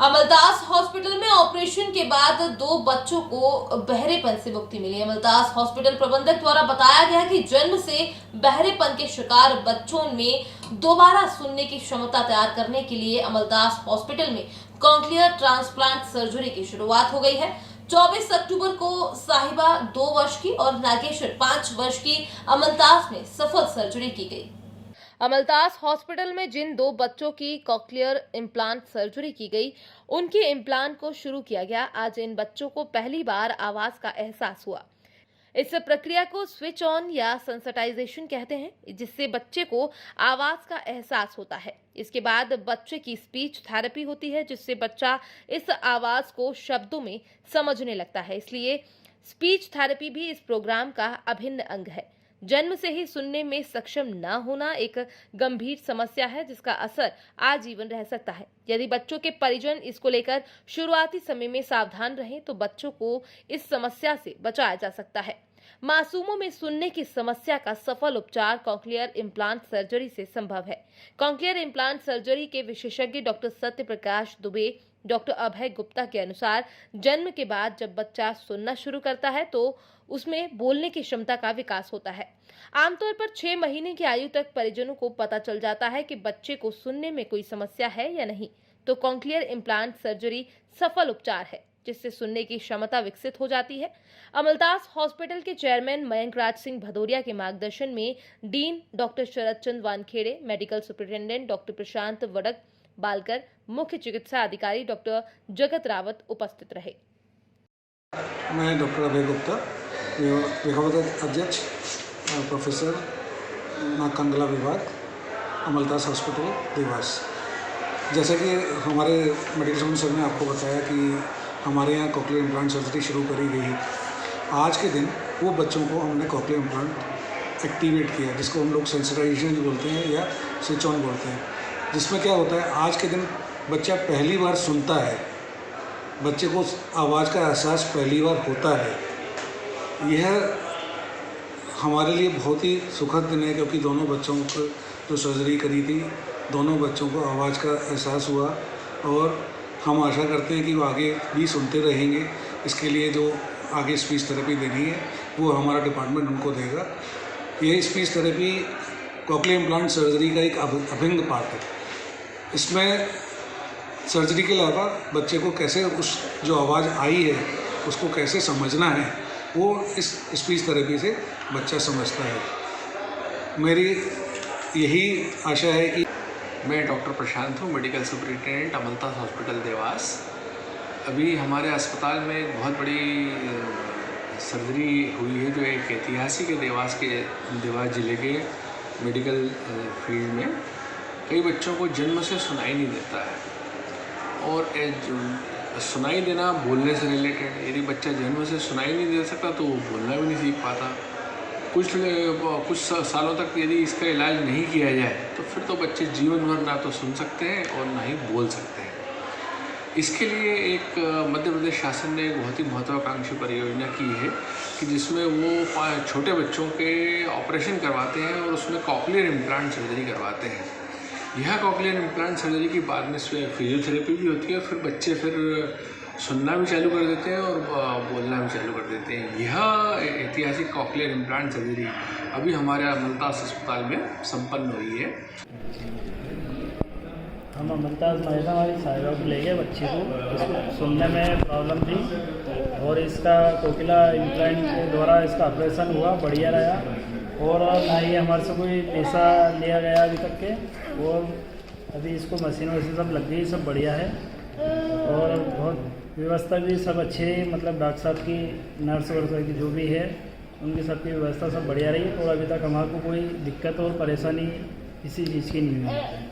अमलतास hospital में operation के बाद 2 बच्चों को बहरेपन से मुक्ति मिली। अमलतास हॉस्पिटल प्रबंधक द्वारा बताया गया कि जन्म से बहरेपन के शिकार बच्चों में दोबारा सुनने की क्षमता तैयार करने के लिए अमलतास हॉस्पिटल में कॉक्लियर ट्रांसप्लांट सर्जरी की शुरुआत हो गई है। 24 अक्टूबर को साहिबा 2 वर्ष की और नागेश्वर 5 वर्ष की अमलतास में सफल सर्जरी की गई। अमलतास हॉस्पिटल में जिन 2 बच्चों की कॉक्लियर इम्प्लांट सर्जरी की गई, उनके इम्प्लांट को शुरू किया गया। आज इन बच्चों को पहली बार आवाज का एहसास हुआ। इस प्रक्रिया को स्विच ऑन या सेंसिटाइजेशन कहते हैं, जिससे बच्चे को आवाज का एहसास होता है। इसके बाद बच्चे की स्पीच थेरेपी होती है, जिससे बच्चा इस आवाज को शब्दों में समझने लगता है। इसलिए स्पीच थेरेपी भी इस प्रोग्राम का अभिन्न अंग है। जन्म से ही सुनने में सक्षम न होना एक गंभीर समस्या है, जिसका असर आजीवन रह सकता है। यदि बच्चों के परिजन इसको लेकर शुरुआती समय में सावधान रहें तो बच्चों को इस समस्या से बचाया जा सकता है। मासूमों में सुनने की समस्या का सफल उपचार कॉक्लियर इम्प्लांट सर्जरी से संभव है। कॉक्लियर इम्प्लांट सर्जरी के विशेषज्ञ डॉक्टर सत्य प्रकाश दुबे, डॉक्टर अभय गुप्ता के अनुसार जन्म के बाद जब बच्चा सुनना शुरू करता है तो उसमें बोलने की क्षमता का विकास होता है। आमतौर पर 6 महीने की आयु तक परिजनों को पता चल जाता है कि बच्चे को सुनने में कोई समस्या है या नहीं, तो कॉक्लियर इम्प्लांट सर्जरी सफल उपचार है, जिससे सुनने की क्षमता विकसित हो जाती है। अमलतास हॉस्पिटल के चेयरमैन मयंक राज सिंह भदौरिया के मार्गदर्शन में डीन डॉक्टर शरद चंद वानखेड़े, मेडिकल सुपरिटेंडेंट डॉक्टर प्रशांत वडक बालकर, मुख्य चिकित्सा अधिकारी डॉक्टर जगत रावत उपस्थित रहे। मैं डॉक्टर अभय गुप्ता, विभाग अध्यक्ष, प्रोफेसर नाक कान गला विभाग, अमलतास हॉस्पिटल देवास। जैसे कि हमारे मेडिकल सर ने आपको बताया कि हमारे यहाँ कॉक्लियर इम्प्लांट सर्जरी शुरू करी गई है। आज के दिन वो बच्चों को हमने कॉक्लियर इम्प्लांट एक्टिवेट किया, जिसको हम लोग सेंसिटाइजेशन बोलते हैं या स्विच ऑन बोलते हैं। जिसमें क्या होता है, आज के दिन बच्चा पहली बार सुनता है, बच्चे को आवाज़ का एहसास पहली बार होता है। यह हमारे लिए बहुत ही सुखद दिन है, क्योंकि दोनों बच्चों को जो सर्जरी करी थी, दोनों बच्चों को आवाज़ का एहसास हुआ और हम आशा करते हैं कि वो आगे भी सुनते रहेंगे। इसके लिए जो आगे स्पीच थेरेपी देनी है वो हमारा डिपार्टमेंट उनको देगा। ये speech therapy cochlear implant surgery का एक अभिन्न पार्ट है। इसमें सर्जरी के अलावा बच्चे को कैसे उस जो आवाज़ आई है उसको कैसे समझना है, वो इस स्पीच थेरेपी से बच्चा समझता है। मेरी यही आशा है कि मैं डॉक्टर प्रशांत हूँ, मेडिकल सुपरिटेंडेंट अमलतास हॉस्पिटल देवास। अभी हमारे अस्पताल में एक बहुत बड़ी सर्जरी हुई है, जो एक ऐतिहासिक है देवास जिले के मेडिकल फील्ड में। कई बच्चों को जन्म से सुनाई नहीं देता है, और सुनाई देना बोलने से रिलेटेड। यदि बच्चा जन्म से सुनाई नहीं दे सकता तो वो बोलना भी नहीं सीख पाता। कुछ सालों तक यदि इसका इलाज नहीं किया जाए तो फिर तो बच्चे जीवन भर ना तो सुन सकते हैं और ना ही बोल सकते हैं। इसके लिए एक मध्य प्रदेश शासन ने एक बहुत ही महत्वाकांक्षी परियोजना की है कि जिसमें वो छोटे बच्चों के ऑपरेशन करवाते हैं और उसमें कॉक्लियर इम्प्लांट सर्जरी करवाते हैं। यह कॉक्लियर इम्प्लांट सर्जरी के बाद में फिजियोथेरेपी भी होती है, फिर बच्चे सुनना भी चालू कर देते हैं और बोलना भी चालू कर देते हैं। यह ऐतिहासिक कॉक्लियर इम्प्लांट सर्जरी अभी हमारे अमलतास अस्पताल में संपन्न हुई है। हम अमलतास महिला वाली साहिबा को ले गए बच्चे को, उसको सुनने में प्रॉब्लम थी और इसका कॉक्लियर इम्प्लांट के द्वारा इसका ऑपरेशन हुआ, बढ़िया रहा और ना ही हमारे से कोई पैसा लिया गया अभी तक के। और अभी इसको मशीन वैसे सब लग गई, सब बढ़िया है और बहुत व्यवस्था भी सब अच्छी है। मतलब डॉक्टर साहब की, नर्स वर्स की जो भी है उनकी सबकी व्यवस्था सब बढ़िया रही और अभी तक हमारे को कोई दिक्कत और परेशानी किसी चीज़ की नहीं हुई।